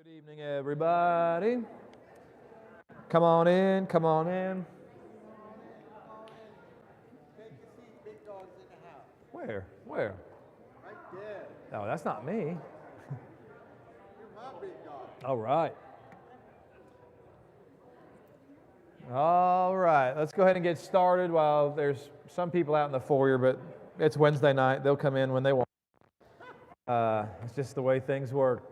Good evening, everybody. Come on in, come on in. Take your seat, big dog's in the house. Where? Where? Right there. Oh, that's not me. You're my big dog. All right. All right, let's go ahead and get started while there's some people out in the foyer, but it's Wednesday night. They'll come in when they want. It's just the way things work.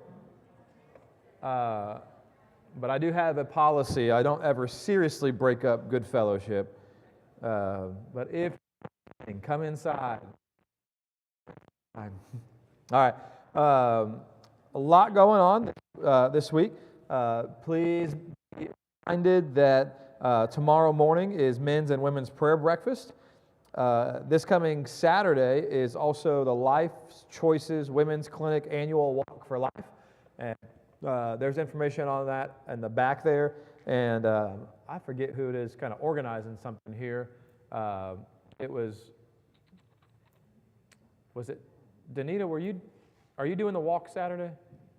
But I do have a policy. I don't ever seriously break up good fellowship. But if you can, come inside. All right. A lot going on this week. Please be reminded that tomorrow morning is men's and women's prayer breakfast. This coming Saturday is also the Life Choices Women's Clinic Annual Walk for Life. And there's information on that in the back there. And I forget who it is kind of organizing something here. It was it Danita, are you doing the walk Saturday?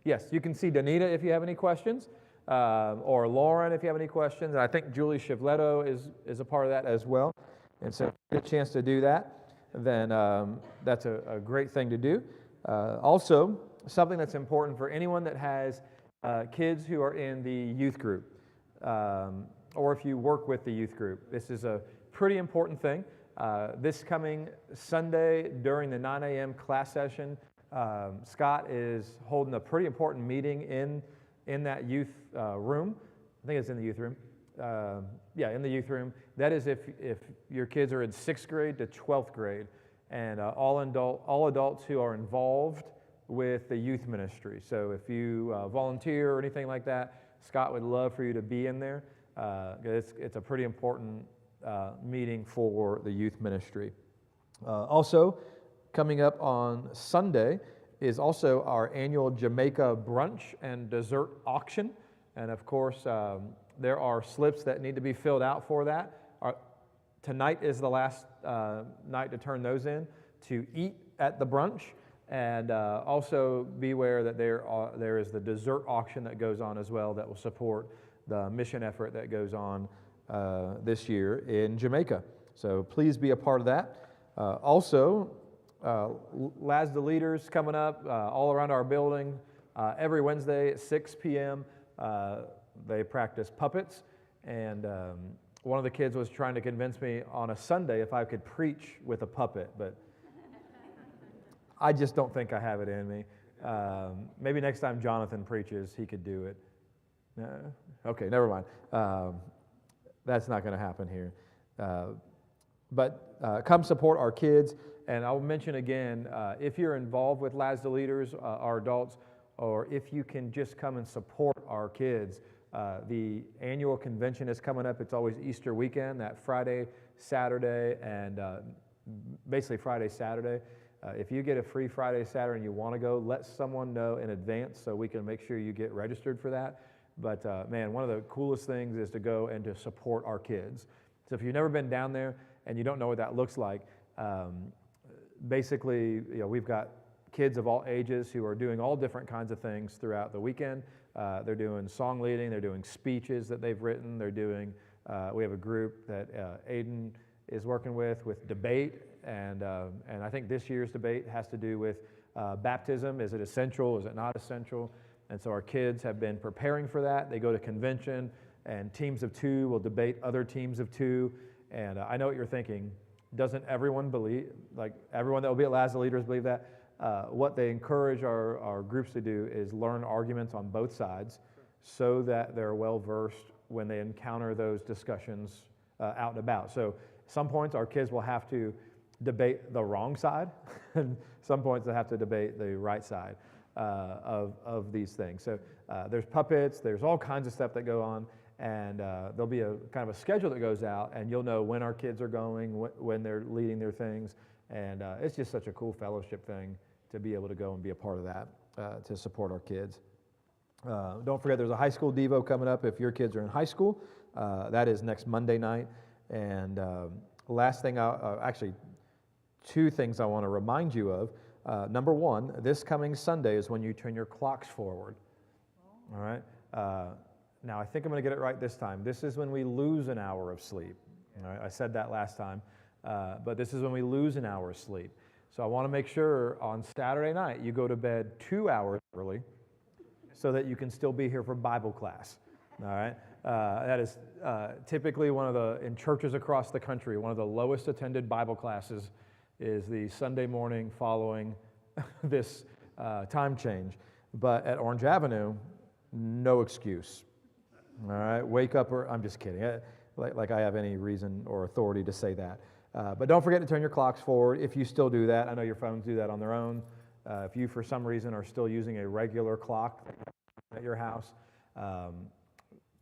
Yes, you can see Danita if you have any questions, or Lauren if you have any questions. And I think Julie Chivletto is a part of that as well. And so if you get a chance to do that, then that's a great thing to do. Also, something that's important for anyone that has kids who are in the youth group, or if you work with the youth group. This is a pretty important thing. This coming Sunday during the 9 a.m. class session, Scott is holding a pretty important meeting in that youth room. I think it's in the youth room. In the youth room. That is if your kids are in 6th grade to 12th grade, and all adults who are involved with the youth ministry. So if you volunteer or anything like that, Scott would love for you to be in there. It's a pretty important meeting for the youth ministry. Also, coming up on Sunday is also our annual Jamaica brunch and dessert auction. And of course, there are slips that need to be filled out for that. Tonight is the last night to turn those in to eat at the brunch. And also be aware that there is the dessert auction that goes on as well that will support the mission effort that goes on this year in Jamaica. So please be a part of that. Also, Laz the Leaders coming up all around our building every Wednesday at 6 p.m. They practice puppets, and one of the kids was trying to convince me on a Sunday if I could preach with a puppet, but I just don't think I have it in me. Maybe next time Jonathan preaches, he could do it. No? Okay, never mind. That's not going to happen here. But come support our kids. And I'll mention again, if you're involved with Laz the Leaders, our adults, or if you can just come and support our kids, the annual convention is coming up. It's always Easter weekend, that Friday, Saturday, and basically Friday, Saturday. If you get a free Friday, Saturday, and you want to go, let someone know in advance so we can make sure you get registered for that. But man, one of the coolest things is to go and to support our kids. So if you've never been down there and you don't know what that looks like, basically, we've got kids of all ages who are doing all different kinds of things throughout the weekend. They're doing song leading, they're doing speeches that they've written, they're doing, we have a group that Aiden is working with debate, and I think this year's debate has to do with baptism. Is it essential? Is it not essential? And so our kids have been preparing for that. They go to convention, and teams of 2 will debate other teams of 2. And I know what you're thinking. Doesn't everyone believe, like everyone that will be at Laz the Leaders believe that? What they encourage our groups to do is learn arguments on both sides so that they're well-versed when they encounter those discussions out and about. So some points our kids will have to debate the wrong side, and some points they have to debate the right side of these things. So there's puppets, there's all kinds of stuff that go on, and there'll be a kind of a schedule that goes out, and you'll know when our kids are going, when they're leading their things, and it's just such a cool fellowship thing to be able to go and be a part of that to support our kids. Don't forget there's a high school Devo coming up if your kids are in high school. That is next Monday night. And last thing, actually 2 things I want to remind you of. Number 1, this coming Sunday is when you turn your clocks forward. All right. Now, I think I'm going to get it right this time. This is when we lose an hour of sleep. All right. I said that last time, but this is when we lose an hour of sleep. So I want to make sure on Saturday night you go to bed 2 hours early so that you can still be here for Bible class. All right. That is typically in churches across the country, one of the lowest attended Bible classes is the Sunday morning following this time change. But at Orange Avenue, no excuse. All right, wake up, I'm just kidding. Like I have any reason or authority to say that. But don't forget to turn your clocks forward if you still do that. I know your phones do that on their own. If you, for some reason, are still using a regular clock at your house,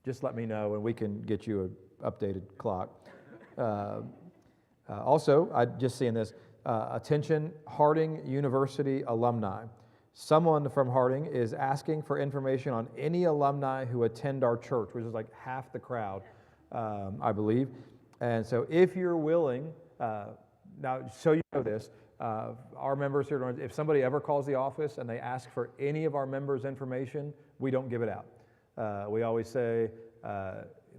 just let me know and we can get you an updated clock. Also, I just seeing this, attention Harding University alumni. Someone from Harding is asking for information on any alumni who attend our church, which is like half the crowd, I believe. And so if you're willing, now so you know this, our members here, if somebody ever calls the office and they ask for any of our members' information, we don't give it out. We always say,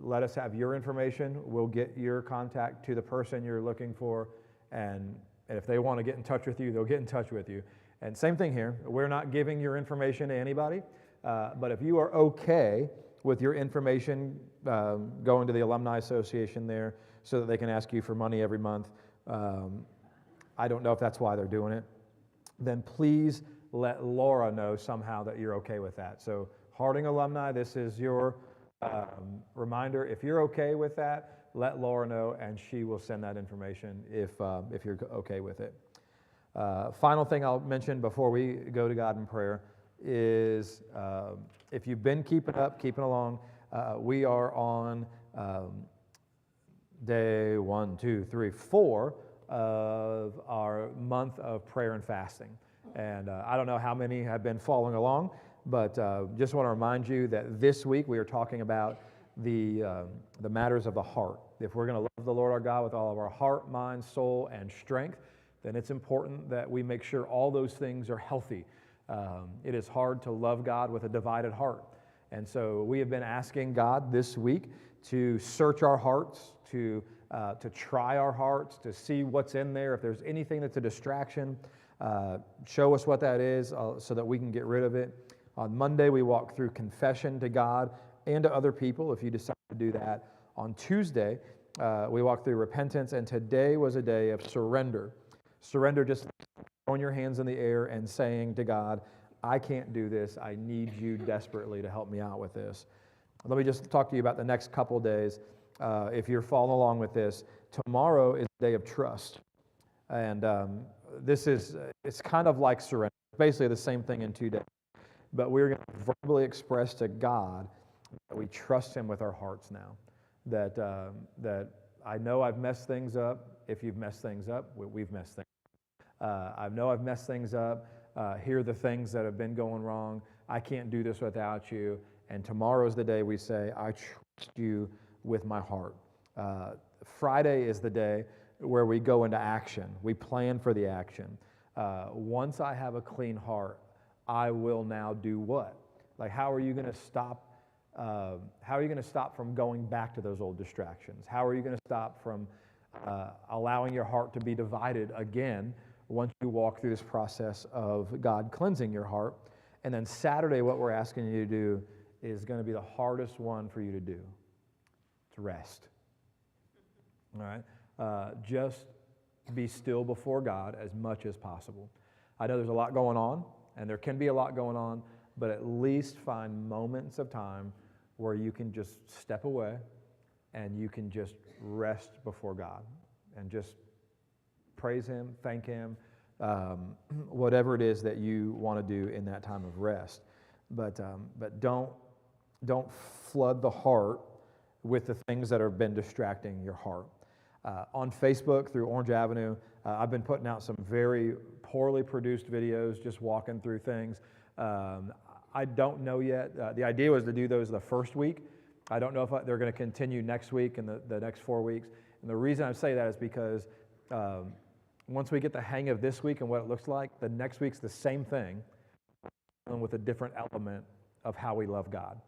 let us have your information. We'll get your contact to the person you're looking for. And if they want to get in touch with you, they'll get in touch with you. And same thing here. We're not giving your information to anybody. But if you are okay with your information going to the Alumni Association there so that they can ask you for money every month, I don't know if that's why they're doing it, then please let Laura know somehow that you're okay with that. So Harding alumni, this is your reminder. If you're okay with that, let Laura know, and she will send that information if you're okay with it. Final thing I'll mention before we go to God in prayer is if you've been keeping along, we are on day 1, 2, 3, 4 of our month of prayer and fasting. And I don't know how many have been following along, but just want to remind you that this week we are talking about the matters of the heart. If we're going to love the Lord our God with all of our heart, mind, soul, and strength, then it's important that we make sure all those things are healthy. It is hard to love God with a divided heart. And so we have been asking God this week to search our hearts, to try our hearts, to see what's in there. If there's anything that's a distraction, show us what that is so that we can get rid of it. On Monday, we walk through confession to God and to other people if you decide to do that. On Tuesday, we walk through repentance, and today was a day of surrender. Surrender, just throwing your hands in the air and saying to God, I can't do this. I need you desperately to help me out with this. Let me just talk to you about the next couple days. If you're following along with this, tomorrow is a day of trust. And it's kind of like surrender. Basically the same thing in 2 days. But we're going to verbally express to God that we trust Him with our hearts now. That I know I've messed things up. If you've messed things up, we've messed things up. I know I've messed things up. Here are the things that have been going wrong. I can't do this without you. And tomorrow's the day we say, I trust you with my heart. Friday is the day where we go into action. We plan for the action. Once I have a clean heart, I will now do what? Like, how are you going to stop? How are you going to stop from going back to those old distractions? How are you going to stop from allowing your heart to be divided again once you walk through this process of God cleansing your heart? And then Saturday, what we're asking you to do is going to be the hardest one for you to do. It's rest. All right? Just be still before God as much as possible. I know there's a lot going on, and there can be a lot going on, but at least find moments of time where you can just step away and you can just rest before God and just praise Him, thank Him, whatever it is that you want to do in that time of rest. But don't flood the heart with the things that have been distracting your heart. On Facebook through Orange Avenue, I've been putting out some very poorly produced videos, just walking through things. I don't know yet. The idea was to do those the first week. I don't know if they're going to continue next week and the next 4 weeks. And the reason I say that is because once we get the hang of this week and what it looks like, the next week's the same thing with a different element of how we love God.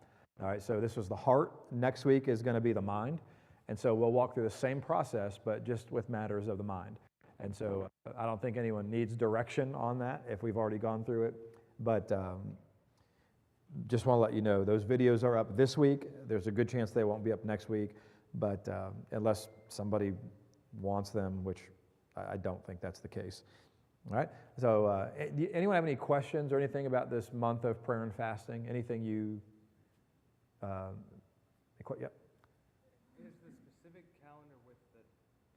All right, so this was the heart. Next week is going to be the mind. And so we'll walk through the same process, but just with matters of the mind. And so I don't think anyone needs direction on that if we've already gone through it. But just want to let you know, those videos are up this week. There's a good chance they won't be up next week, but unless somebody wants them, which I don't think that's the case. All right, so anyone have any questions or anything about this month of prayer and fasting? Anything you, yeah? Is the specific calendar with the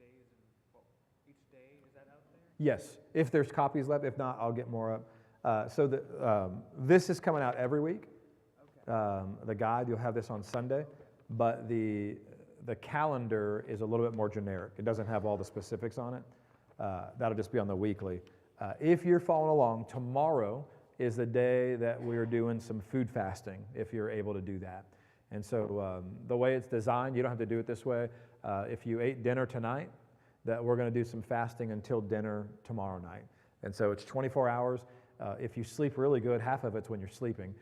days and each day, is that out there? Yes, if there's copies left. If not, I'll get more up. So this is coming out every week. Okay. The guide, you'll have this on Sunday, but the calendar is a little bit more generic. It doesn't have all the specifics on it. That'll just be on the weekly. If you're following along, tomorrow is the day that we're doing some food fasting, if you're able to do that. And so the way it's designed, you don't have to do it this way. If you ate dinner tonight, that we're going to do some fasting until dinner tomorrow night. And so it's 24 hours. If you sleep really good, half of it's when you're sleeping.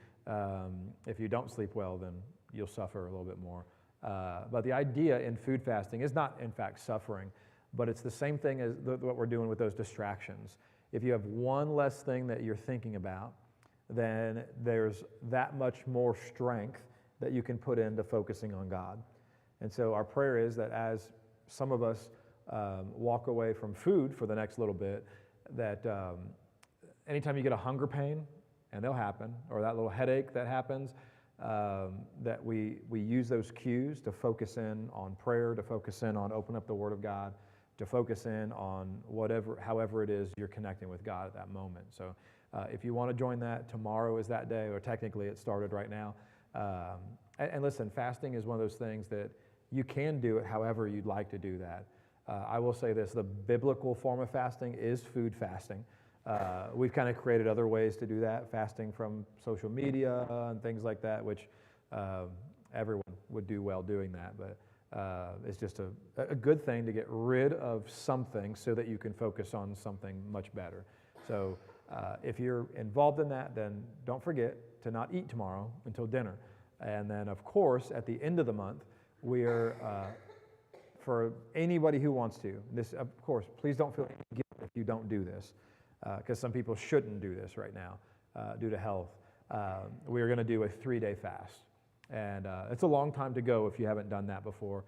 If you don't sleep well, then you'll suffer a little bit more. But the idea in food fasting is not, in fact, suffering, but it's the same thing as what we're doing with those distractions. If you have one less thing that you're thinking about, then there's that much more strength that you can put into focusing on God. And so our prayer is that as some of us walk away from food for the next little bit, that anytime you get a hunger pain, and they'll happen, or that little headache that happens, that we use those cues to focus in on prayer, to focus in on open up the Word of God, to focus in on however it is you're connecting with God at that moment. So if you want to join that, tomorrow is that day, or technically it started right now. And listen, fasting is one of those things that you can do it however you'd like to do that. I will say this, the biblical form of fasting is food fasting. We've kind of created other ways to do that, fasting from social media and things like that, which everyone would do well doing that. But it's just a good thing to get rid of something so that you can focus on something much better. So if you're involved in that, then don't forget to not eat tomorrow until dinner. And then, of course, at the end of the month, we're, for anybody who wants to, this, of course, please don't feel guilty if you don't do this, because some people shouldn't do this right now due to health. We're going to do a 3-day fast. And it's a long time to go if you haven't done that before.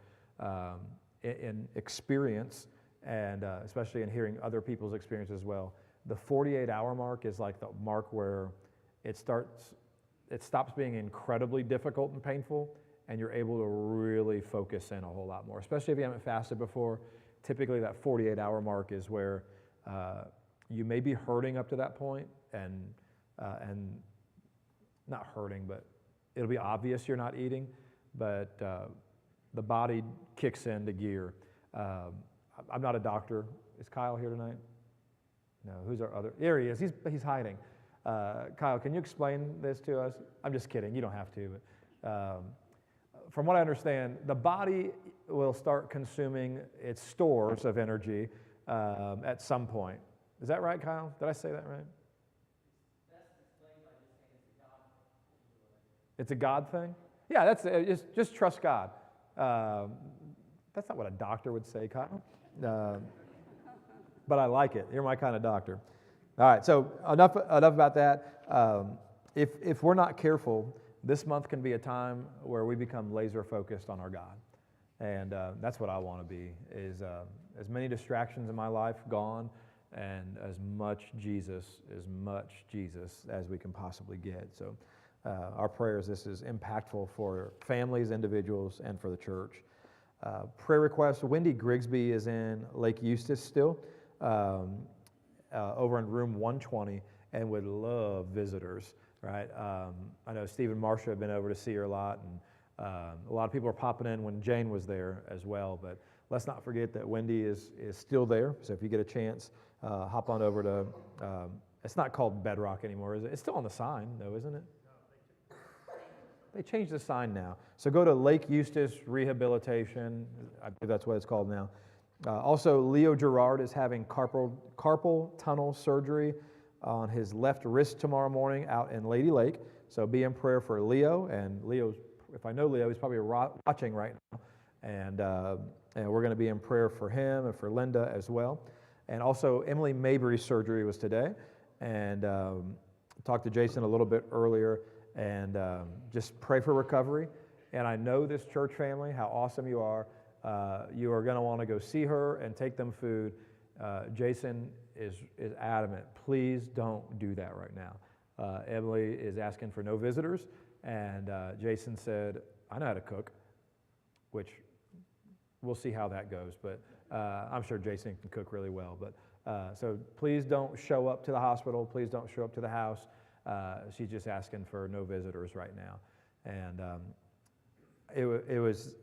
In experience, and especially in hearing other people's experience as well, the 48-hour mark is like the mark where it stops being incredibly difficult and painful, and you're able to really focus in a whole lot more. Especially if you haven't fasted before, typically that 48-hour mark is where you may be hurting up to that point, and not hurting, but it'll be obvious you're not eating, but the body kicks into gear. I'm not a doctor. Is Kyle here tonight? No, who's our other? There he is. He's hiding. Kyle, can you explain this to us? I'm just kidding. You don't have to. But, from what I understand, the body will start consuming its stores of energy at some point. Is that right, Kyle? Did I say that right? It's a God thing? Yeah, that's just trust God. That's not what a doctor would say, Kyle. But I like it. You're my kind of doctor. All right, so enough about that. If we're not careful, this month can be a time where we become laser focused on our God. And that's what I want to be, is as many distractions in my life gone, and as much Jesus as we can possibly get. So our prayers, this is impactful for families, individuals, and for the church. Prayer request, Wendy Grigsby is in Lake Eustis still, over in room 120, and would love visitors, right? I know Steve and Marcia have been over to see her a lot, and a lot of people are popping in when Jane was there as well, but let's not forget that Wendy is still there, so if you get a chance, hop on over to, it's not called Bedrock anymore, is it? It's still on the sign, though, isn't it? They changed the sign now. So go to Lake Eustis Rehabilitation. I believe that's what it's called now. Also, Leo Gerard is having carpal tunnel surgery on his left wrist tomorrow morning out in Lady Lake. So be in prayer for Leo, and Leo's, if I know Leo, he's probably watching right now, and we're going to be in prayer for him and for Linda as well. And also, Emily Mabry's surgery was today, and talked to Jason a little bit earlier, and just pray for recovery. And I know this church family, how awesome you are. You are going to want to go see her and take them food. Jason is adamant, please don't do that right now. Emily is asking for no visitors, and Jason said, I know how to cook, which we'll see how that goes, but I'm sure Jason can cook really well. But so please don't show up to the hospital. Please don't show up to the house. She's just asking for no visitors right now. And it was,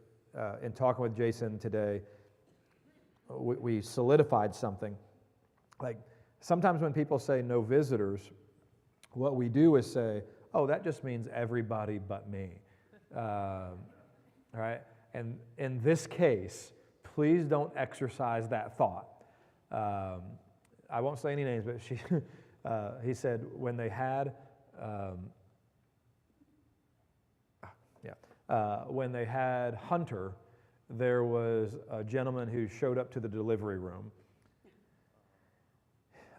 in talking with Jason today, we solidified something. Like, sometimes when people say no visitors, what we do is say, oh, that just means everybody but me. Right? And in this case, please don't exercise that thought. I won't say any names, but he said when they had, when they had Hunter, there was a gentleman who showed up to the delivery room,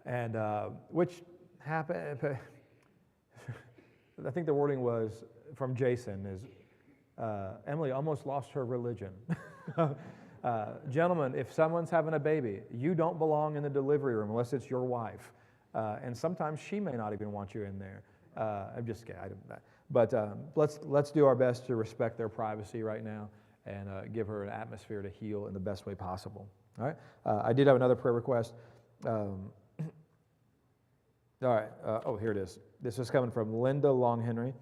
and which happened. I think the wording was from Jason is, Emily almost lost her religion. Gentlemen, if someone's having a baby, you don't belong in the delivery room unless it's your wife. And sometimes she may not even want you in there. I'm just kidding. But let's do our best to respect their privacy right now and give her an atmosphere to heal in the best way possible. All right. I did have another prayer request. All right. Here it is. This is coming from Linda Long-Henry.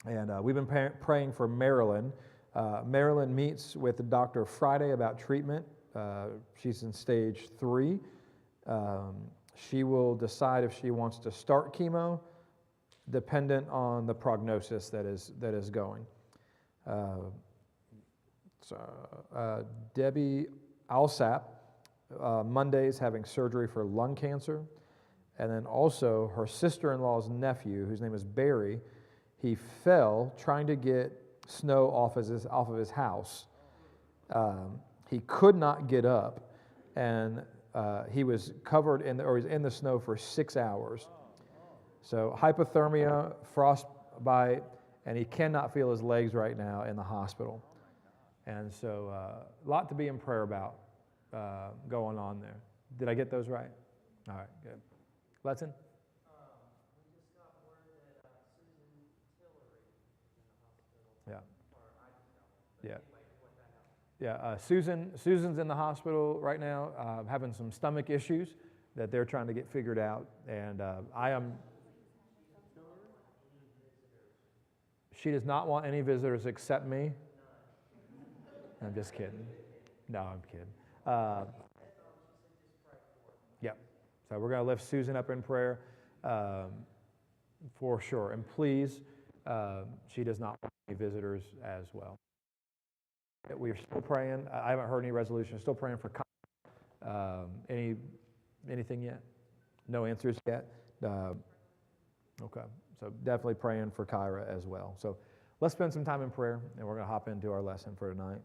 And we've been praying for Marilyn. Marilyn meets with Dr. Friday about treatment. She's in stage 3. She will decide if she wants to start chemo, dependent on the prognosis that is going. Debbie Alsap, Monday's having surgery for lung cancer. And then also her sister-in-law's nephew, whose name is Barry, he fell trying to get snow off of his house. He could not get up, and he was covered he's in the snow for 6 hours. So hypothermia, frostbite, and he cannot feel his legs right now in the hospital. And so a lot to be in prayer about going on there. Did I get those right? All right, good. Letson? We just got word that Susan Tillery is in the hospital. Yeah. Yeah. Anyway, what that happened. Yeah, Susan's in the hospital right now, having some stomach issues that they're trying to get figured out, and I am. She does not want any visitors except me. I'm just kidding. No, I'm kidding. Yep. So we're going to lift Susan up in prayer for sure, and please, she does not want any visitors as well. We are still praying. I haven't heard any resolution. Still praying for anything yet? No answers yet? Okay. So definitely praying for Kyra as well. So let's spend some time in prayer, and we're going to hop into our lesson for tonight.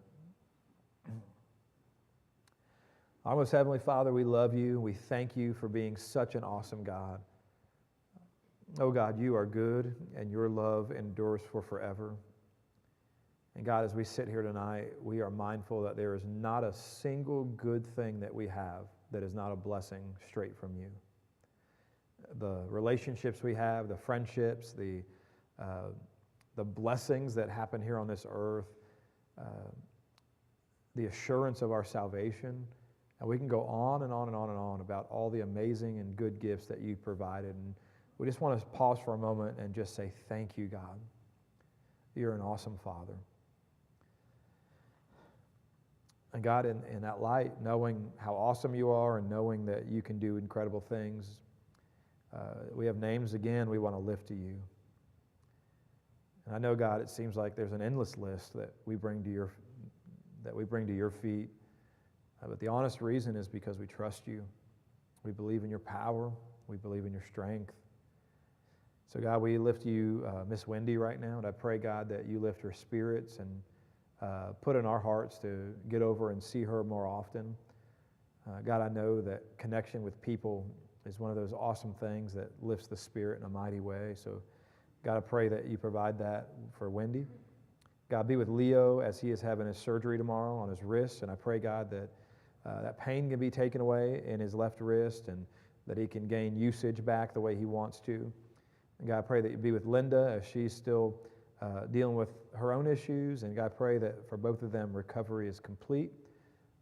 Our most Heavenly Father, we love you. We thank you for being such an awesome God. Oh God, you are good, and your love endures for forever. And God, as we sit here tonight, we are mindful that there is not a single good thing that we have that is not a blessing straight from you. The relationships we have, the friendships, the blessings that happen here on this earth, the assurance of our salvation, and we can go on and on and on and on about all the amazing and good gifts that you've provided. And we just want to pause for a moment and just say, thank you, God. You're an awesome Father. And God, in that light, knowing how awesome you are and knowing that you can do incredible things, we have names again we want to lift to you. And I know, God, it seems like there's an endless list that we bring to your feet. But the honest reason is because we trust you. We believe in your power. We believe in your strength. So God, we lift you, Miss Wendy, right now, and I pray, God, that you lift her spirits and put in our hearts to get over and see her more often. God, I know that connection with people is one of those awesome things that lifts the spirit in a mighty way. So God, I pray that you provide that for Wendy. God, be with Leo as he is having his surgery tomorrow on his wrist, and I pray, God, that that pain can be taken away in his left wrist and that he can gain usage back the way he wants to. And God, I pray that you be with Linda as she's still dealing with her own issues. And God, I pray that for both of them, recovery is complete,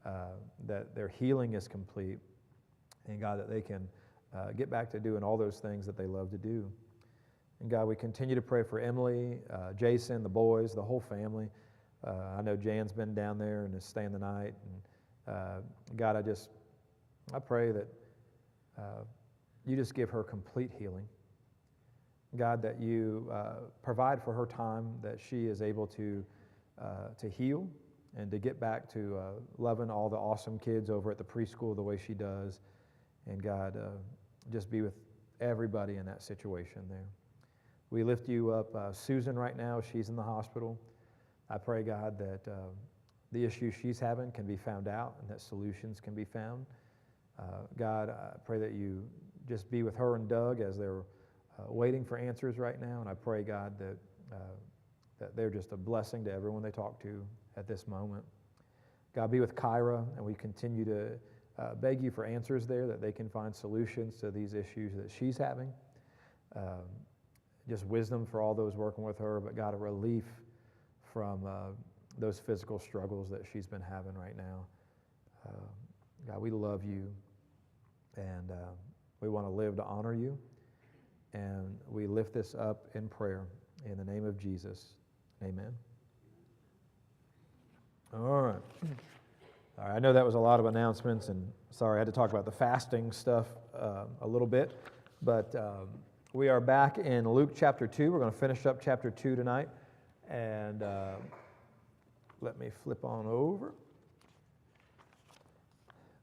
that their healing is complete, and God, that they can get back to doing all those things that they love to do. And God, we continue to pray for Emily, Jason, the boys, the whole family. I know Jan's been down there and is staying the night. And God, I pray that you just give her complete healing. God, that you provide for her time, that she is able to heal and to get back to loving all the awesome kids over at the preschool the way she does. And God, just be with everybody in that situation there. We lift you up, Susan, right now. She's in the hospital. I pray, God, that the issues she's having can be found out and that solutions can be found. God, I pray that you just be with her and Doug as they're waiting for answers right now. And I pray, God, that they're just a blessing to everyone they talk to at this moment. God, be with Kyra, and we continue to beg you for answers there, that they can find solutions to these issues that she's having. Just wisdom for all those working with her, but God, a relief from those physical struggles that she's been having right now. God, we love you, and we want to live to honor you, and we lift this up in prayer in the name of Jesus. Amen. All right. All right, I know that was a lot of announcements, and sorry I had to talk about the fasting stuff a little bit, but we are back in Luke chapter 2. We're going to finish up chapter 2 tonight, and let me flip on over.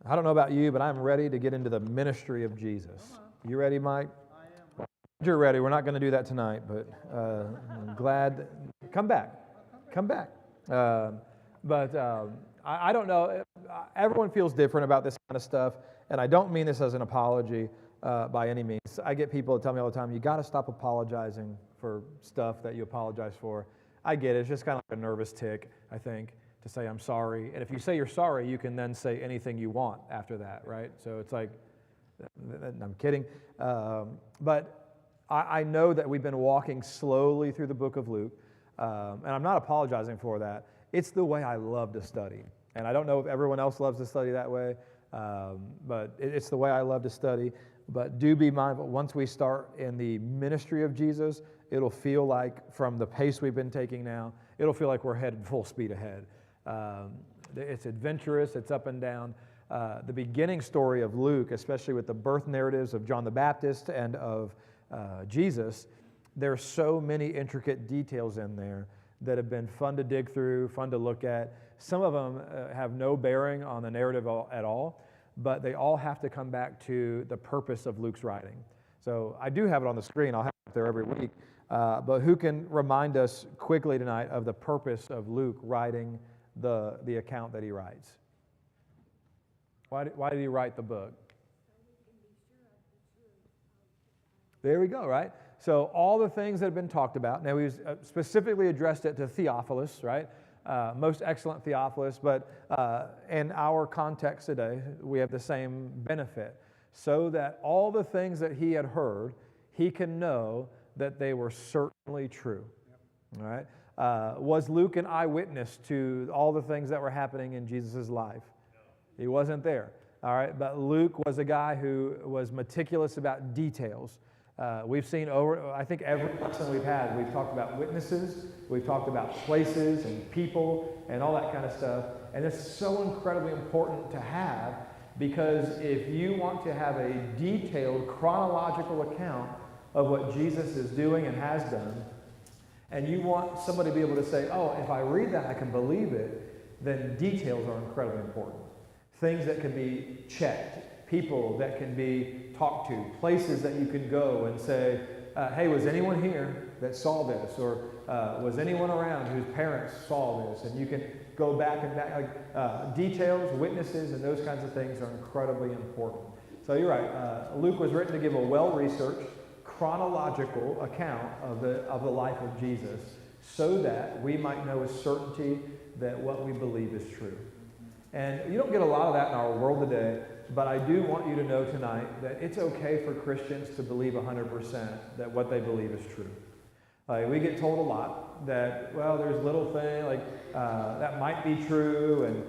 I don't know about you, but I'm ready to get into the ministry of Jesus. You ready, Mike? I am. You're ready. We're not going to do that tonight, but I'm glad. Come back. Come back. I don't know. Everyone feels different about this kind of stuff, and I don't mean this as an apology by any means. I get people that tell me all the time, you got to stop apologizing for stuff that you apologize for. I get it. It's just kind of like a nervous tick, I think, to say I'm sorry. And if you say you're sorry, you can then say anything you want after that, right? So it's like, I'm kidding. But I know that we've been walking slowly through the book of Luke, and I'm not apologizing for that. It's the way I love to study. And I don't know if everyone else loves to study that way, but it's the way I love to study. But do be mindful, once we start in the ministry of Jesus, it'll feel like, from the pace we've been taking now, it'll feel like we're headed full speed ahead. It's adventurous, it's up and down. The beginning story of Luke, especially with the birth narratives of John the Baptist and of Jesus, there's so many intricate details in there that have been fun to dig through, fun to look at. Some of them have no bearing on the narrative at all, but they all have to come back to the purpose of Luke's writing. So I do have it on the screen. I'll have it there every week. But who can remind us quickly tonight of the purpose of Luke writing the account that he writes? Why did he write the book? There we go, right? So all the things that have been talked about. Now, he specifically addressed it to Theophilus, right? Most excellent Theophilus, but in our context today, we have the same benefit. So that all the things that he had heard, he can know that they were certainly true. All right? Was Luke an eyewitness to all the things that were happening in Jesus' life? No. He wasn't there. All right? But Luke was a guy who was meticulous about details. We've seen I think every lesson we've had, we've talked about witnesses, we've talked about places and people and all that kind of stuff. And it's so incredibly important to have, because if you want to have a detailed chronological account of what Jesus is doing and has done, and you want somebody to be able to say, oh, if I read that, I can believe it, then details are incredibly important. Things that can be checked, people that can be talked to, places that you can go and say, hey, was anyone here that saw this? Or was anyone around whose parents saw this? And you can go back and back. Like details, witnesses, and those kinds of things are incredibly important. So you're right. Luke was written to give a well-researched, chronological account of the life of Jesus so that we might know with certainty that what we believe is true. And you don't get a lot of that in our world today, but I do want you to know tonight that it's okay for Christians to believe 100% that what they believe is true. We get told a lot that, well, there's little thing, that might be true, and,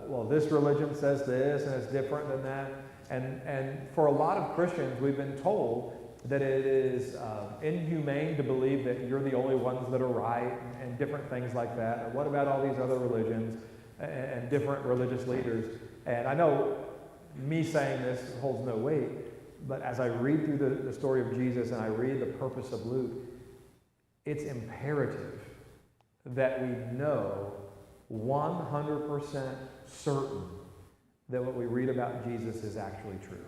well, this religion says this, and it's different than that. And for a lot of Christians, we've been told that it is inhumane to believe that you're the only ones that are right, and different things like that. And what about all these other religions and different religious leaders? And I know me saying this holds no weight, but as I read through the story of Jesus and I read the purpose of Luke, it's imperative that we know 100% certain that what we read about Jesus is actually true.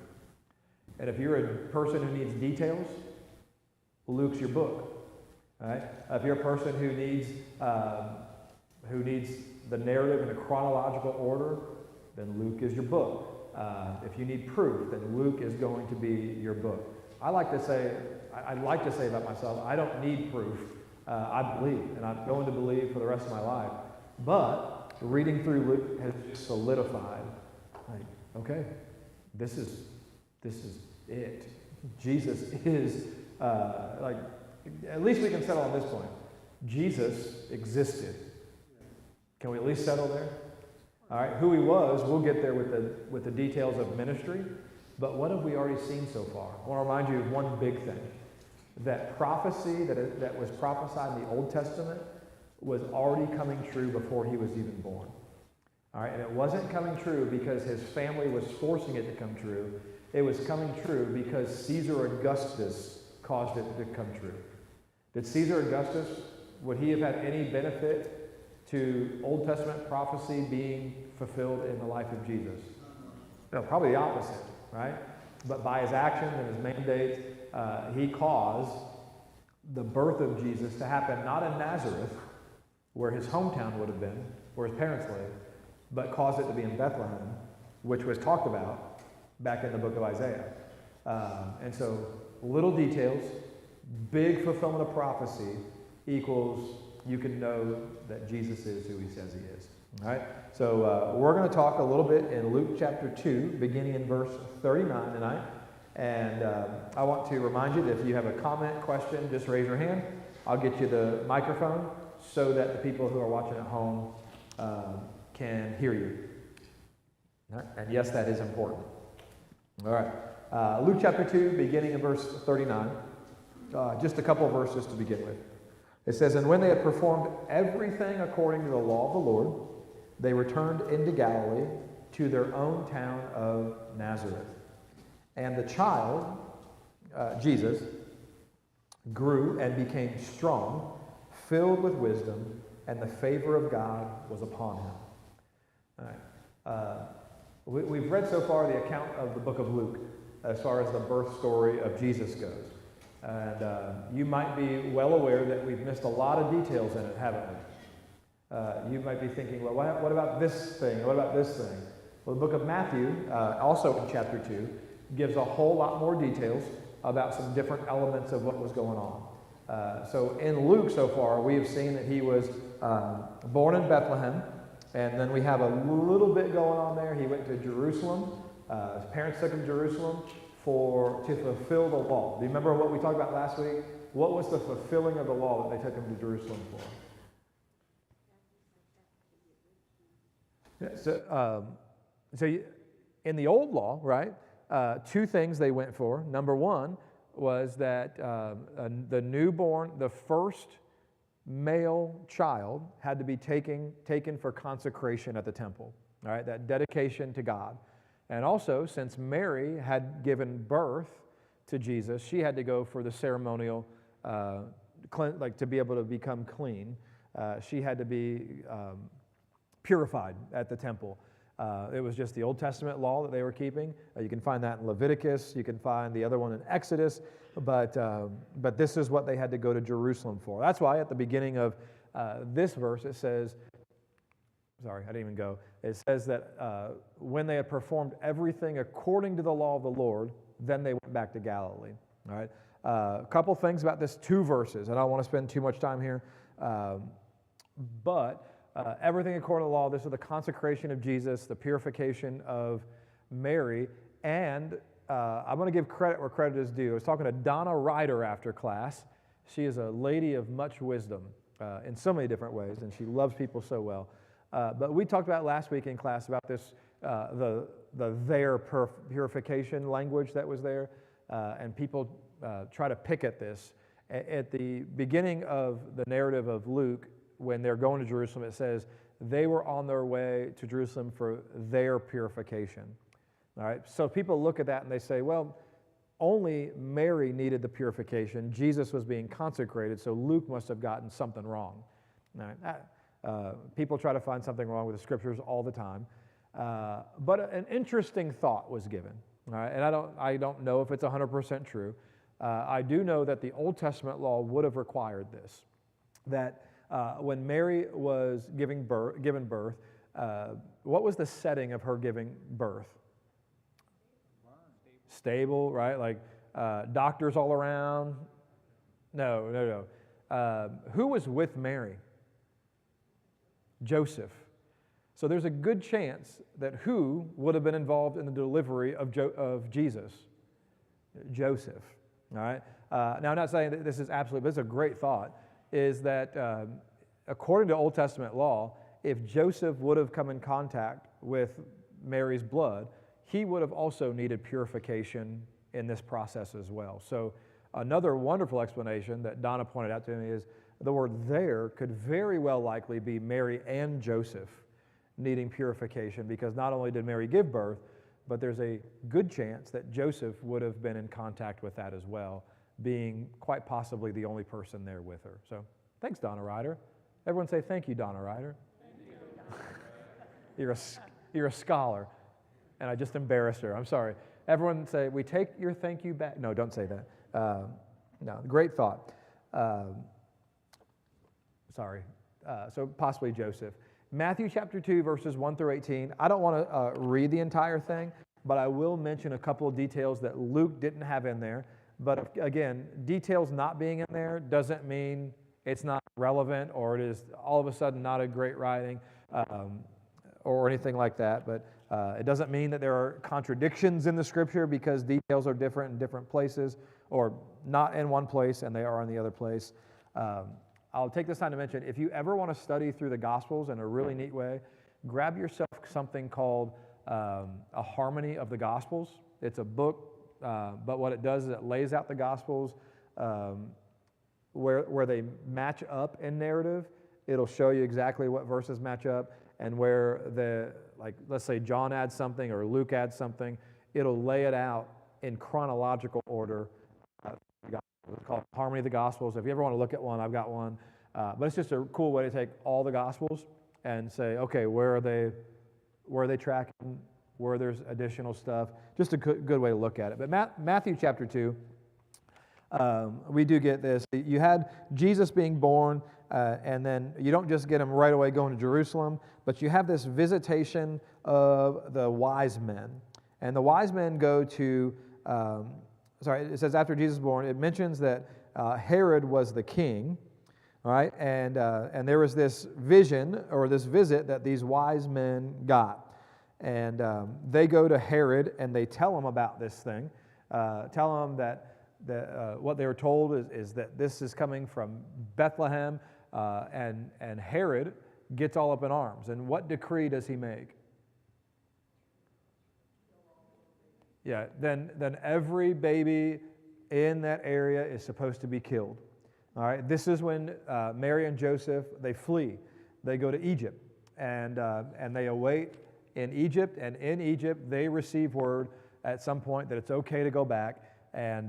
And if you're a person who needs details, Luke's your book. Right? If you're a person who needs the narrative in a chronological order, then Luke is your book. If you need proof, then Luke is going to be your book. I like to say about myself, I don't need proof. I believe, and I'm going to believe for the rest of my life. But reading through Luke has solidified, okay, this is it. Jesus is, at least we can settle on this point. Jesus existed. Can we at least settle there? All right, who he was, we'll get there with the details of ministry, but what have we already seen so far? I want to remind you of one big thing. That prophecy that was prophesied in the Old Testament was already coming true before he was even born. All right, and it wasn't coming true because his family was forcing it to come true. It was coming true because Caesar Augustus caused it to come true. Did Caesar Augustus, would he have had any benefit to Old Testament prophecy being fulfilled in the life of Jesus? No, probably the opposite, right? But by his actions and his mandates, he caused the birth of Jesus to happen not in Nazareth, where his hometown would have been, where his parents lived, but caused it to be in Bethlehem, which was talked about back in the book of Isaiah. And so little details, big fulfillment of prophecy equals you can know that Jesus is who he says he is. All right? So we're going to talk a little bit in Luke chapter 2, beginning in verse 39 tonight. And I want to remind you that if you have a comment, question, just raise your hand. I'll get you the microphone so that the people who are watching at home can hear you. All right? And yes, that is important. All right. Luke chapter 2, beginning in verse 39. Just a couple of verses to begin with. It says, "And when they had performed everything according to the law of the Lord, they returned into Galilee to their own town of Nazareth. And the child, Jesus, grew and became strong, filled with wisdom, and the favor of God was upon him." All right. We've read so far the account of the book of Luke as far as the birth story of Jesus goes. And you might be well aware that we've missed a lot of details in it, haven't we? You might be thinking, well, what about this thing? What about this thing? Well, the book of Matthew, also in chapter 2, gives a whole lot more details about some different elements of what was going on. So in Luke so far, we have seen that he was born in Bethlehem, and then we have a little bit going on there. He went to Jerusalem. His parents took him to Jerusalem to fulfill the law. Do you remember what we talked about last week? What was the fulfilling of the law that they took him to Jerusalem for? Yeah, so in the old law, right, two things they went for. Number one was that the first male child had to be taken for consecration at the temple, all right, that dedication to God. And also, since Mary had given birth to Jesus, she had to go for the ceremonial, to be able to become clean. She had to be purified at the temple. It was just the Old Testament law that they were keeping. You can find that in Leviticus. You can find the other one in Exodus. But this is what they had to go to Jerusalem for. That's why at the beginning of this verse it says, sorry, I didn't even go. It says that when they had performed everything according to the law of the Lord, then they went back to Galilee. All right. A couple things about this 2 verses. I don't want to spend too much time here. But everything according to the law, this is the consecration of Jesus, the purification of Mary, and I'm going to give credit where credit is due. I was talking to Donna Ryder after class. She is a lady of much wisdom in so many different ways, and she loves people so well. But we talked about last week in class about this, the their purification language that was there, and people try to pick at this. At the beginning of the narrative of Luke, when they're going to Jerusalem, it says they were on their way to Jerusalem for their purification. All right, so people look at that and they say, well, only Mary needed the purification. Jesus was being consecrated, so Luke must have gotten something wrong. All right. People try to find something wrong with the scriptures all the time. But an interesting thought was given. All right, and I don't know if it's 100% true. I do know that the Old Testament law would have required this, that when Mary was given birth, what was the setting of her giving birth? Stable, right? Like doctors all around? No. Who was with Mary? Joseph. So there's a good chance that who would have been involved in the delivery of Jesus? Joseph. All right. Now, I'm not saying that this is absolute, but it's a great thought, is that according to Old Testament law, if Joseph would have come in contact with Mary's blood, he would have also needed purification in this process as well. So another wonderful explanation that Donna pointed out to me is the word there could very well likely be Mary and Joseph needing purification, because not only did Mary give birth, but there's a good chance that Joseph would have been in contact with that as well, being quite possibly the only person there with her. So thanks, Donna Ryder. Everyone say thank you, Donna Ryder. Thank you. You're a scholar. And I just embarrassed her. I'm sorry. Everyone say, we take your thank you back. No, don't say that. No, great thought. Sorry. So possibly Joseph. Matthew chapter 2, verses 1 through 18. I don't want to read the entire thing, but I will mention a couple of details that Luke didn't have in there. But again, details not being in there doesn't mean it's not relevant or it is all of a sudden not a great writing or anything like that. But it doesn't mean that there are contradictions in the Scripture because details are different in different places or not in one place and they are in the other place. I'll take this time to mention, if you ever want to study through the Gospels in a really neat way, grab yourself something called A Harmony of the Gospels. It's a book, but what it does is it lays out the Gospels where they match up in narrative. It'll show you exactly what verses match up and where let's say John adds something or Luke adds something, it'll lay it out in chronological order. It's called Harmony of the Gospels. If you ever want to look at one, I've got one. But it's just a cool way to take all the Gospels and say, okay, where are they tracking? Where there's additional stuff. Just a good way to look at it. But Matthew chapter 2, we do get this. You had Jesus being born, and then you don't just get him right away going to Jerusalem, but you have this visitation of the wise men. And the wise men go to... it says after Jesus was born, it mentions that Herod was the king, all right? And there was this vision or this visit that these wise men got. And they go to Herod and they tell him about this thing, tell him that what they were told is that this is coming from Bethlehem, and Herod gets all up in arms. And what decree does he make? Yeah, then every baby in that area is supposed to be killed. All right, this is when Mary and Joseph, they flee. They go to Egypt, and they await in Egypt, and in Egypt they receive word at some point that it's okay to go back. And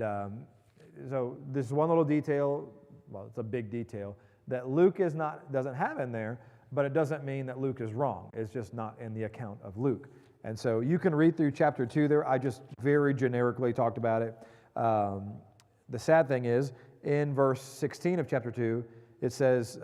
so this one little detail, well, it's a big detail, that Luke doesn't have in there, but it doesn't mean that Luke is wrong. It's just not in the account of Luke. And so you can read through chapter 2 there. I just very generically talked about it. The sad thing is, in verse 16 of chapter 2, it says,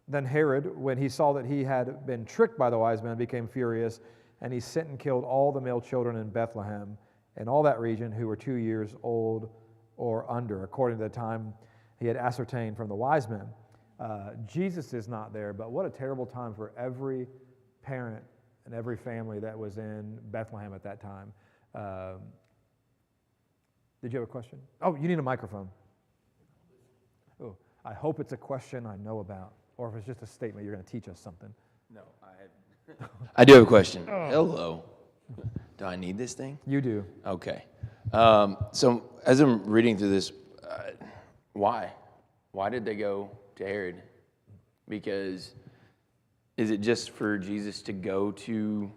then Herod, when he saw that he had been tricked by the wise men, became furious, and he sent and killed all the male children in Bethlehem and all that region who were 2 years old or under, according to the time he had ascertained from the wise men. Jesus is not there, but what a terrible time for every parent and every family that was in Bethlehem at that time. Did you have a question? Oh, you need a microphone. Oh, I hope it's a question I know about, or if it's just a statement, you're going to teach us something. No, I do have a question. Hello. Do I need this thing? You do. Okay. So as I'm reading through this, why? Why did they go to Herod? Because is it just for Jesus to go to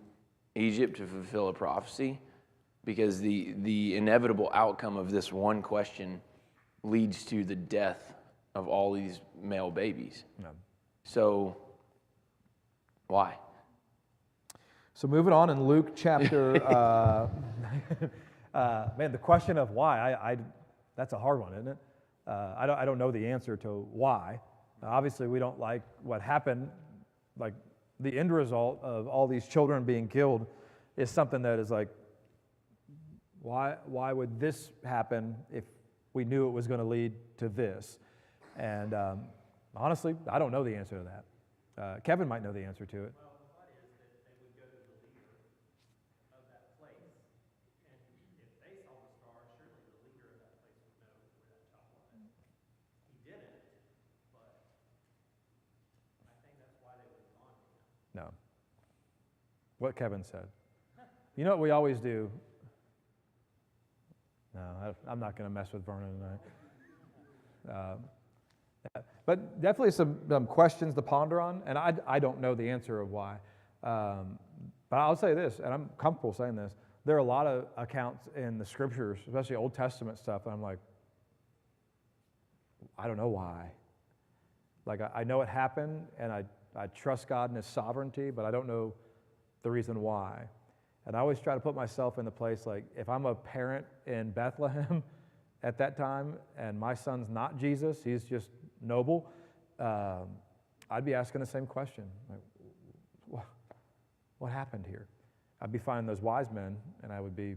Egypt to fulfill a prophecy? Because the inevitable outcome of this one question leads to the death of all these male babies. No. So why? So moving on in Luke chapter, man, the question of why, that's a hard one, isn't it? I don't know the answer to why. Obviously, we don't like what happened. Like the end result of all these children being killed is something that is like, why would this happen if we knew it was going to lead to this? And honestly, I don't know the answer to that. Kevin might know the answer to it. Well, the thought is that they would go to the leader of that place, and if they saw the star, surely the leader of that place would know where that child was. He didn't, but I think that's why they would have gone to him. No. What Kevin said. You know what we always do? No, I'm not going to mess with Vernon tonight. But definitely some questions to ponder on, and I don't know the answer of why. But I'll say this, and I'm comfortable saying this. There are a lot of accounts in the scriptures, especially Old Testament stuff, and I'm like, I don't know why. Like, I know it happened, and I trust God in His sovereignty, but I don't know the reason why. And I always try to put myself in the place, like, if I'm a parent in Bethlehem at that time, and my son's not Jesus, he's just noble, I'd be asking the same question. Like, what happened here? I'd be finding those wise men, and I would be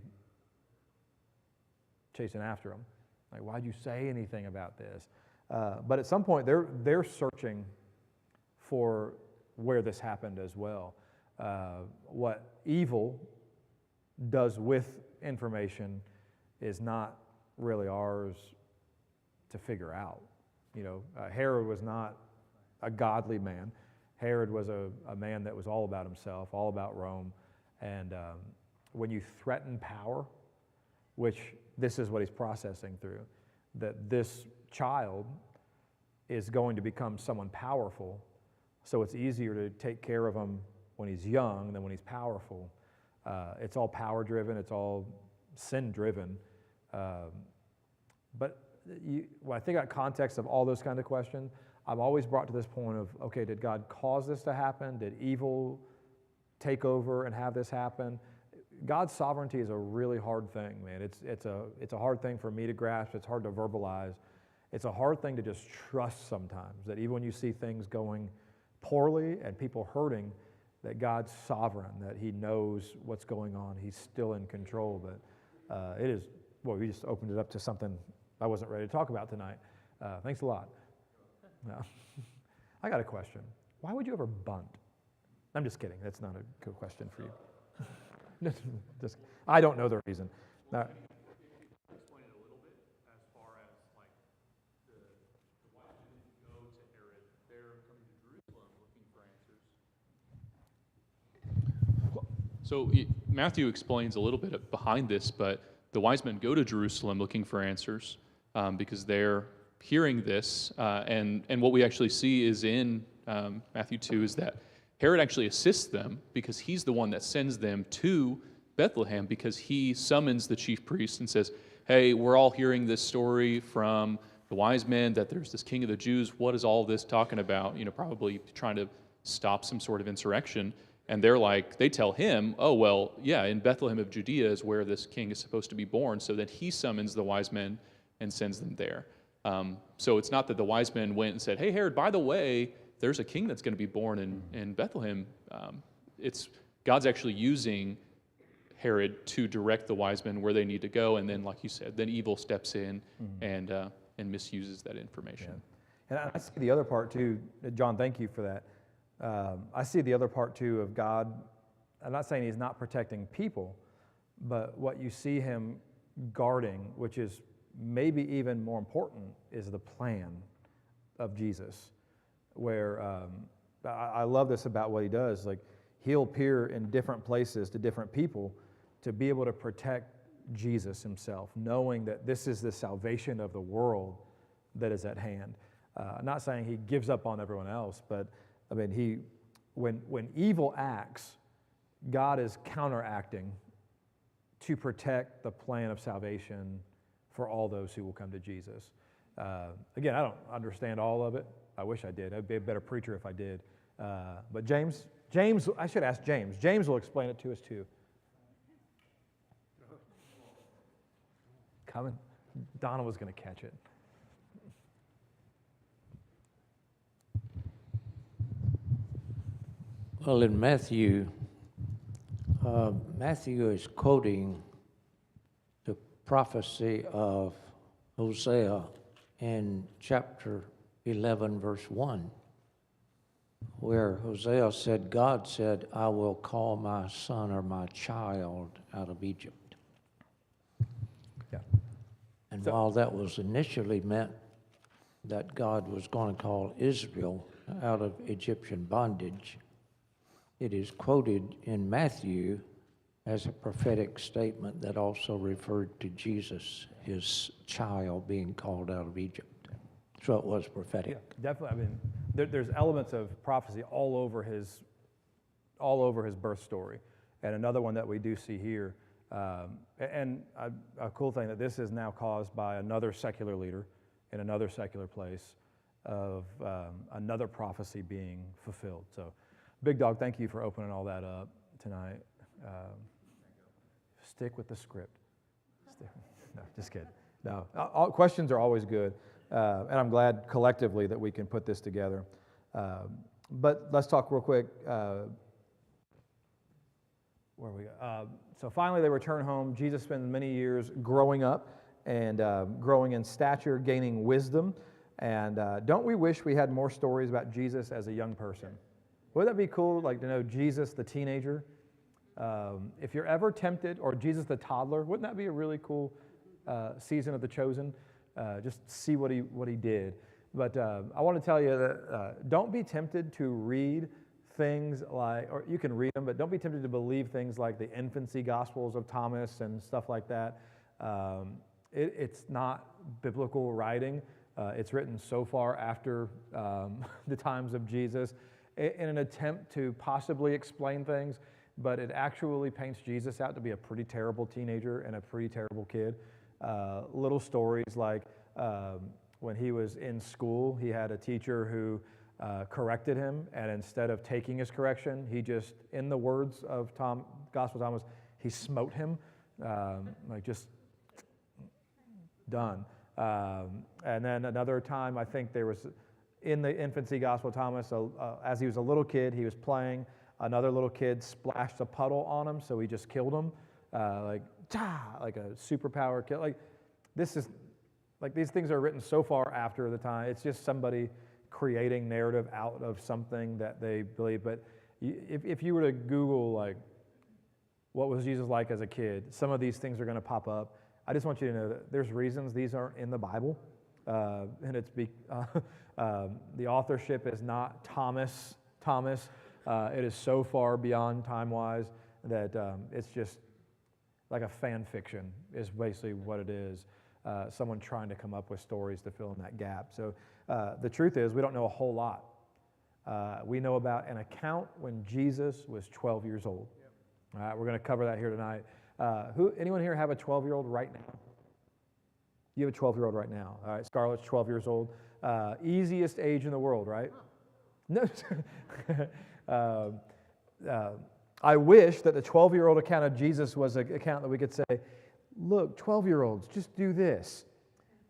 chasing after them. Like, why'd you say anything about this? But at some point, they're searching for where this happened as well. What evil does with information is not really ours to figure out. You know, Herod was not a godly man. Herod was a man that was all about himself, all about Rome. And when you threaten power, which this is what he's processing through, that this child is going to become someone powerful, so it's easier to take care of him when he's young than when he's powerful. It's all power-driven. It's all sin-driven. But when I think about context of all those kind of questions, I'm always brought to this point of, okay, did God cause this to happen? Did evil take over and have this happen? God's sovereignty is a really hard thing, man. It's a hard thing for me to grasp. It's hard to verbalize. It's a hard thing to just trust sometimes, that even when you see things going poorly and people hurting, that God's sovereign, that He knows what's going on. He's still in control. But it is, well, we just opened it up to something I wasn't ready to talk about tonight. Thanks a lot. No. I got a question. Why would you ever bunt? I'm just kidding. That's not a good question for you. I don't know the reason. Explain it a little bit as far as like the wise men didn't go to Herod. They're coming to Jerusalem looking for answers. So Matthew explains a little bit behind this, but the wise men go to Jerusalem looking for answers because they're hearing this. And what we actually see is in Matthew 2 is that Herod actually assists them because he's the one that sends them to Bethlehem because he summons the chief priests and says, hey, we're all hearing this story from the wise men that there's this king of the Jews. What is all this talking about? You know, probably trying to stop some sort of insurrection. And they tell him, oh, well, yeah, in Bethlehem of Judea is where this king is supposed to be born, so that he summons the wise men and sends them there. So it's not that the wise men went and said, hey, Herod, by the way, there's a king that's going to be born in Bethlehem. It's God's actually using Herod to direct the wise men where they need to go, and then, like you said, then evil steps in and misuses that information. Yeah. And I see the other part too, John, thank you for that. I see the other part too of God. I'm not saying he's not protecting people, but what you see him guarding, which is maybe even more important, is the plan of Jesus. Where I love this about what he does. Like, he'll appear in different places to different people to be able to protect Jesus himself, knowing that this is the salvation of the world that is at hand. I'm not saying he gives up on everyone else, but I mean, when evil acts, God is counteracting to protect the plan of salvation for all those who will come to Jesus. Again, I don't understand all of it. I wish I did. I'd be a better preacher if I did. But James, I should ask James. James will explain it to us too. Coming. Donna was going to catch it. Well, in Matthew, Matthew is quoting the prophecy of Hosea in chapter 11, verse 1, where Hosea said, God said, I will call my son or my child out of Egypt. Yeah. And while that was initially meant that God was going to call Israel out of Egyptian bondage, it is quoted in Matthew as a prophetic statement that also referred to Jesus, his child, being called out of Egypt. So it was prophetic. Yeah, definitely. I mean, there's elements of prophecy all over his birth story, and another one that we do see here. And a cool thing that this is now caused by another secular leader in another secular place of another prophecy being fulfilled. So, Big Dog, thank you for opening all that up tonight. Stick with the script. No, just kidding. No, questions are always good, and I'm glad collectively that we can put this together. But let's talk real quick. Where we go? So finally, they return home. Jesus spends many years growing up and growing in stature, gaining wisdom. And don't we wish we had more stories about Jesus as a young person? Wouldn't that be cool, like to know Jesus the teenager? If you're ever tempted, or Jesus the toddler, wouldn't that be a really cool season of The Chosen? Just see what he did. But I want to tell you that don't be tempted to read things like, or you can read them, but don't be tempted to believe things like the infancy Gospels of Thomas and stuff like that. It's not biblical writing. It's written so far after the times of Jesus in an attempt to possibly explain things, but it actually paints Jesus out to be a pretty terrible teenager and a pretty terrible kid. Little stories like when he was in school, he had a teacher who corrected him, and instead of taking his correction, he just, in the words of Gospel of Thomas, he smote him, like just done. And then another time, I think there was, in the infancy Gospel of Thomas, as he was a little kid, he was playing, another little kid splashed a puddle on him, so he just killed him, like a superpower kill. Like, this is, like, these things are written so far after the time. It's just somebody creating narrative out of something that they believe. But if you were to Google, like, what was Jesus like as a kid, some of these things are going to pop up. I just want you to know that there's reasons these aren't in the Bible. And it's the authorship is not Thomas. It is so far beyond time-wise that it's just like a fan fiction is basically what it is. Someone trying to come up with stories to fill in that gap. So the truth is, we don't know a whole lot. We know about an account when Jesus was 12 years old. Yep. All right, we're going to cover that here tonight. Anyone here have a 12-year-old right now? You have a 12-year-old right now. All right, Scarlett's 12 years old. Easiest age in the world, right? No. uh, I wish that the 12-year-old account of Jesus was an account that we could say, look, 12-year-olds, just do this.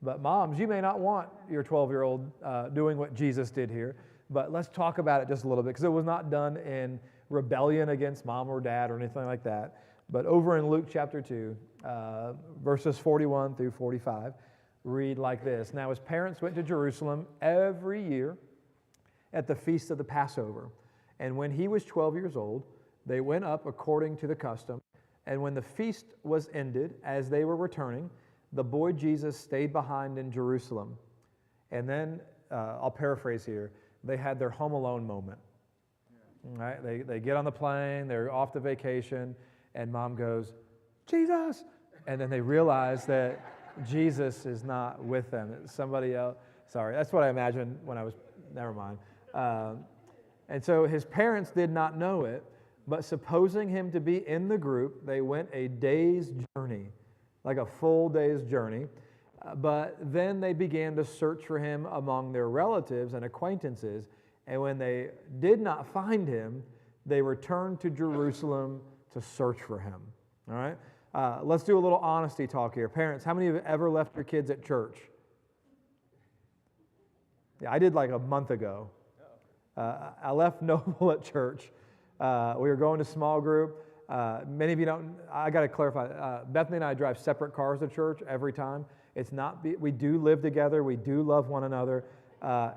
But moms, you may not want your 12-year-old doing what Jesus did here, but let's talk about it just a little bit, because it was not done in rebellion against mom or dad or anything like that. But over in Luke chapter 2, verses 41 through 45, read like this. Now his parents went to Jerusalem every year at the feast of the Passover. And when he was 12 years old, they went up according to the custom. And when the feast was ended, as they were returning, the boy Jesus stayed behind in Jerusalem. And then, I'll paraphrase here, they had their Home Alone moment. Right? They get on the plane, they're off to vacation, and mom goes, Jesus! And then they realize that Jesus is not with them. It's somebody else. Sorry, that's what I imagined when I was, never mind. And so his parents did not know it, but supposing him to be in the group, they went a day's journey, like a full day's journey. But then they began to search for him among their relatives and acquaintances. And when they did not find him, they returned to Jerusalem to search for him. All right? Let's do a little honesty talk here. Parents, how many of you have ever left your kids at church? Yeah, I did like a month ago. I left Noble at church. We were going to small group. Many of you don't, I got to clarify, Bethany and I drive separate cars to church every time. It's not, we do live together. We do love one another.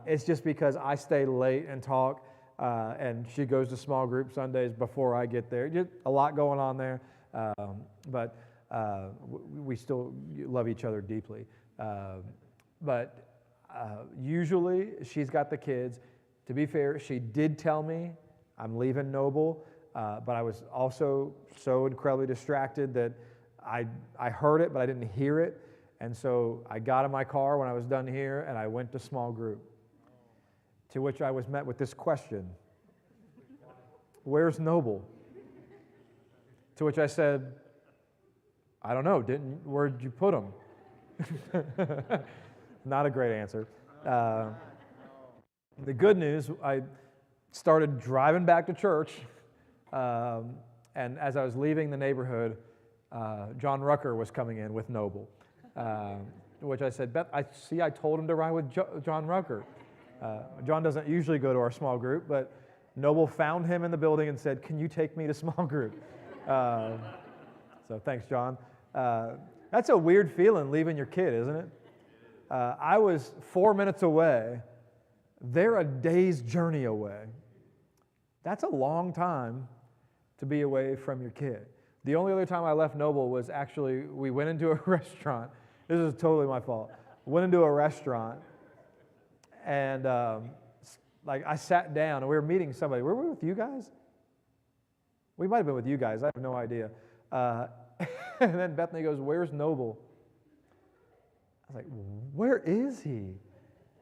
It's just because I stay late and talk, and she goes to small group Sundays before I get there. Just a lot going on there, but we still love each other deeply. But usually she's got the kids. To be fair, she did tell me I'm leaving Noble, but I was also so incredibly distracted that I heard it, but I didn't hear it. And so I got in my car when I was done here, and I went to small group, to which I was met with this question: where's Noble? To which I said, I don't know, where'd you put him? Not a great answer. The good news, I started driving back to church, and as I was leaving the neighborhood, John Rucker was coming in with Noble, which I said, Beth, I told him to ride with John Rucker. John doesn't usually go to our small group, but Noble found him in the building and said, can you take me to small group? So thanks, John. That's a weird feeling, leaving your kid, isn't it? I was 4 minutes away. They're a day's journey away. That's a long time to be away from your kid. The only other time I left Noble was actually, we went into a restaurant. This is totally my fault. Went into a restaurant, and I sat down, and we were meeting somebody. Were we with you guys? We might have been with you guys. I have no idea. And then Bethany goes, where's Noble? I was like, where is he?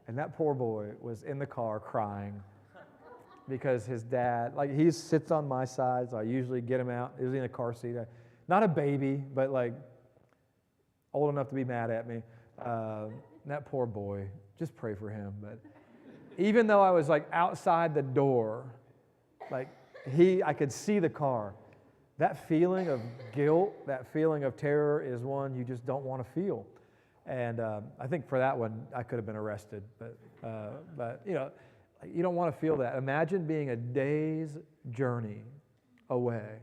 And that poor boy was in the car crying because his dad, he sits on my side, so I usually get him out. He was in a car seat. Not a baby, but old enough to be mad at me. That poor boy, just pray for him. But even though I was outside the door, I could see the car. That feeling of guilt, that feeling of terror is one you just don't want to feel. And I think for that one, I could have been arrested. But you don't want to feel that. Imagine being a day's journey away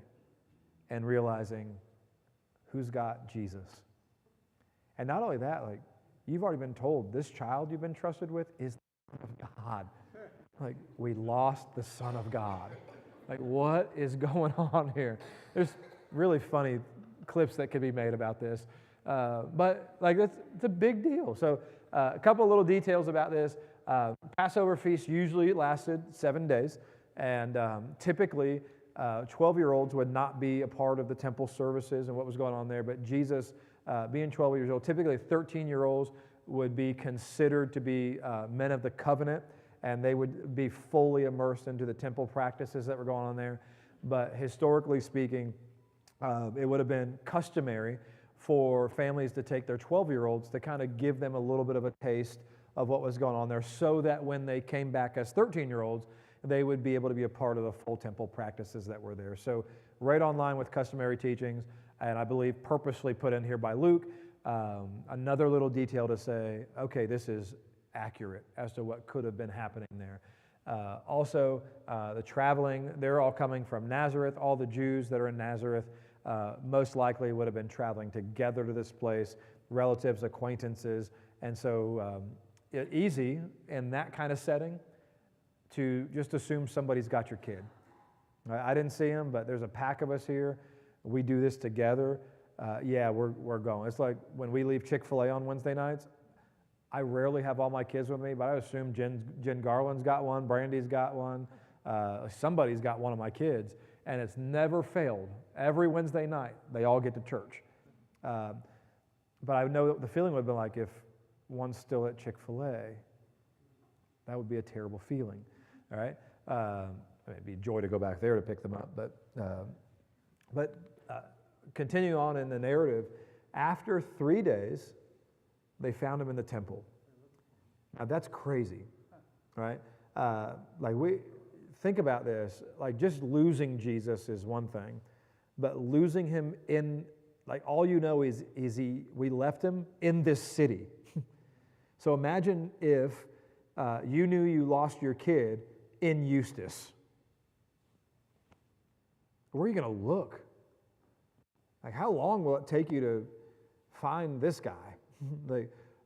and realizing who's got Jesus. And not only that, you've already been told this child you've been trusted with is the Son of God. We lost the Son of God. What is going on here? There's really funny clips that could be made about this. But it's a big deal. So a couple of little details about this. Passover feast usually lasted 7 days. And typically 12-year-olds would not be a part of the temple services and what was going on there. But Jesus, being 12 years old, typically 13-year-olds would be considered to be men of the covenant. And they would be fully immersed into the temple practices that were going on there. But historically speaking, it would have been customary for families to take their 12-year-olds to kind of give them a little bit of a taste of what was going on there, so that when they came back as 13-year-olds, they would be able to be a part of the full temple practices that were there. So right on line with customary teachings, and I believe purposely put in here by Luke, another little detail to say, okay, this is accurate as to what could have been happening there. Also, the traveling, they're all coming from Nazareth. All the Jews that are in Nazareth most likely would have been traveling together to this place, relatives, acquaintances, and so easy in that kind of setting to just assume somebody's got your kid. I didn't see him, but there's a pack of us here. We do this together. Yeah, we're going. It's like when we leave Chick-fil-A on Wednesday nights, I rarely have all my kids with me, but I assume Jen Garland's got one, Brandy's got one, somebody's got one of my kids, and it's never failed. Every Wednesday night, they all get to church. But I know the feeling would have been like if one's still at Chick-fil-A, that would be a terrible feeling, all right? It'd be a joy to go back there to pick them up, but continue on in the narrative, after 3 days, they found him in the temple. Now that's crazy, right? We think about this. Like just losing Jesus is one thing, but losing him in all you know is we left him in this city. So imagine if you knew you lost your kid in Eustis. Where are you going to look? How long will it take you to find this guy?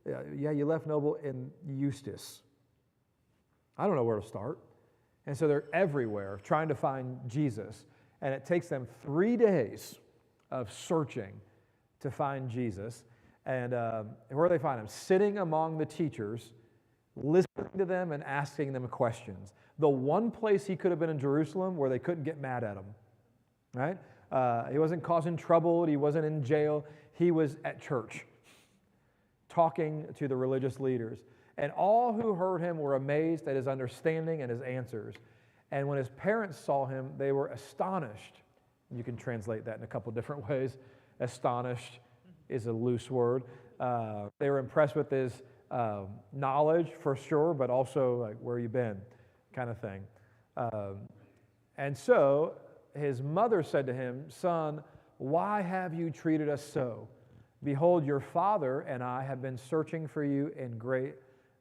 You left Noble in Eustis. I don't know where to start. And so they're everywhere trying to find Jesus. And it takes them 3 days of searching to find Jesus. And where do they find him? Sitting among the teachers, listening to them and asking them questions. The one place he could have been in Jerusalem where they couldn't get mad at him, right? He wasn't causing trouble. He wasn't in jail. He was at church, talking to the religious leaders. And all who heard him were amazed at his understanding and his answers. And when his parents saw him, they were astonished. You can translate that in a couple different ways. Astonished is a loose word. They were impressed with his knowledge for sure, but also where you been kind of thing. And so his mother said to him, "Son, why have you treated us so? Behold, your father and I have been searching for you in great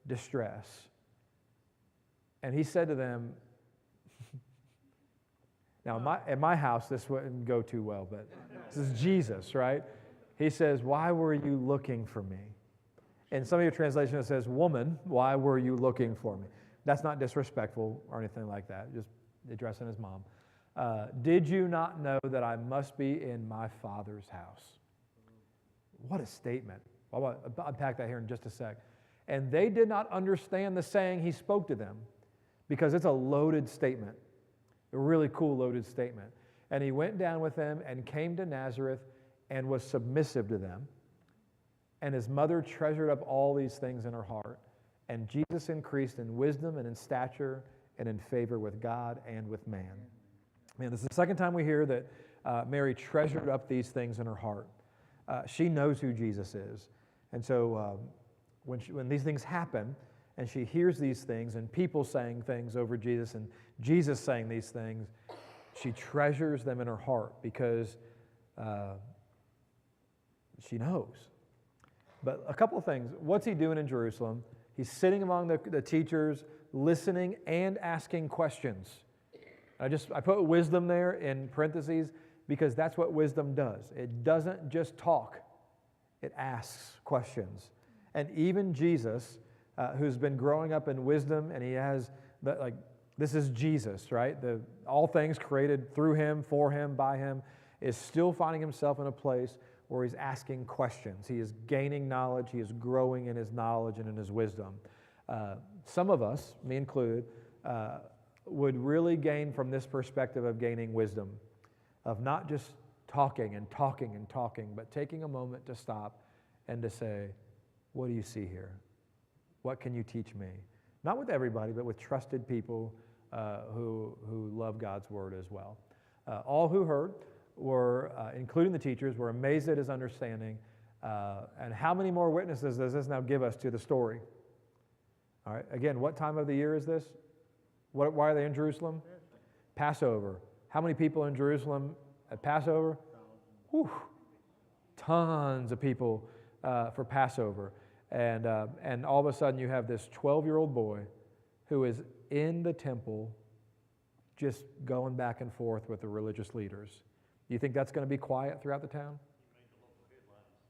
distress." And he said to them, now in my house this wouldn't go too well, but this is Jesus, right? He says, "Why were you looking for me?" In some of your translations it says, "Woman, why were you looking for me?" That's not disrespectful or anything like that, just addressing his mom. "Did you not know that I must be in my Father's house?" What a statement. I'll unpack that here in just a sec. "And they did not understand the saying he spoke to them," because it's a loaded statement, a really cool loaded statement. "And he went down with them and came to Nazareth and was submissive to them. And his mother treasured up all these things in her heart. And Jesus increased in wisdom and in stature and in favor with God and with man." Man, this is the second time we hear that Mary treasured up these things in her heart. She knows who Jesus is. And so when these things happen and she hears these things and people saying things over Jesus and Jesus saying these things, she treasures them in her heart because she knows. But a couple of things. What's he doing in Jerusalem? He's sitting among the teachers, listening and asking questions. I put wisdom there in parentheses because that's what wisdom does. It doesn't just talk. It asks questions. And even Jesus, who's been growing up in wisdom, and he has, this is Jesus, right? All things created through him, for him, by him, is still finding himself in a place where he's asking questions. He is gaining knowledge. He is growing in his knowledge and in his wisdom. Some of us, me included, would really gain from this perspective of gaining wisdom, of not just talking and talking and talking, but taking a moment to stop and to say, what do you see here? What can you teach me? Not with everybody, but with trusted people who love God's word as well. All who heard were, including the teachers, were amazed at his understanding. And how many more witnesses does this now give us to the story? All right, again, what time of the year is this? Why are they in Jerusalem? Passover. How many people in Jerusalem at Passover? Whew, tons of people for Passover. And all of a sudden you have this 12-year-old boy who is in the temple just going back and forth with the religious leaders. You think that's going to be quiet throughout the town?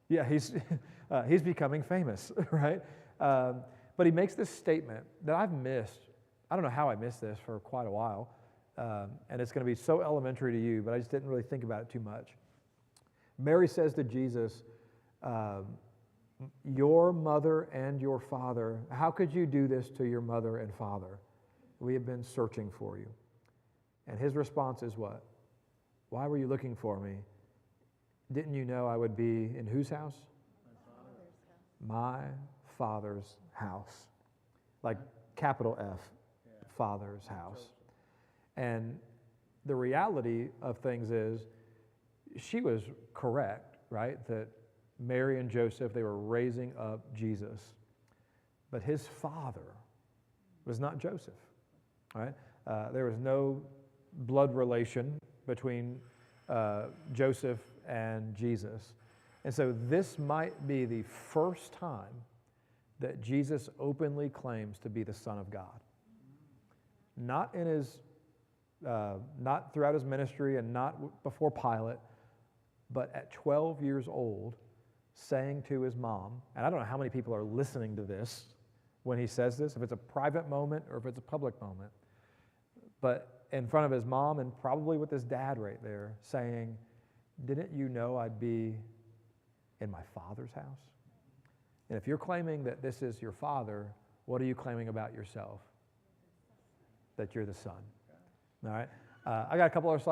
Yeah, he's becoming famous, right? But he makes this statement that I've missed. I don't know how I missed this for quite a while, and it's going to be so elementary to you, but I just didn't really think about it too much. Mary says to Jesus, your mother and your father, how could you do this to your mother and father? We have been searching for you. And his response is what? Why were you looking for me? Didn't you know I would be in whose house? My Father's house. Like capital F, Father's house. And the reality of things is, she was correct, right? That Mary and Joseph, they were raising up Jesus. But his father was not Joseph, right? There was no blood relation between Joseph and Jesus. And so this might be the first time that Jesus openly claims to be the Son of God. Not in his, not throughout his ministry and not before Pilate, but at 12 years old, saying to his mom, and I don't know how many people are listening to this when he says this, if it's a private moment or if it's a public moment, but in front of his mom and probably with his dad right there, saying, didn't you know I'd be in my Father's house? And if you're claiming that this is your father, what are you claiming about yourself? That you're the son. All right? I got a couple other slides.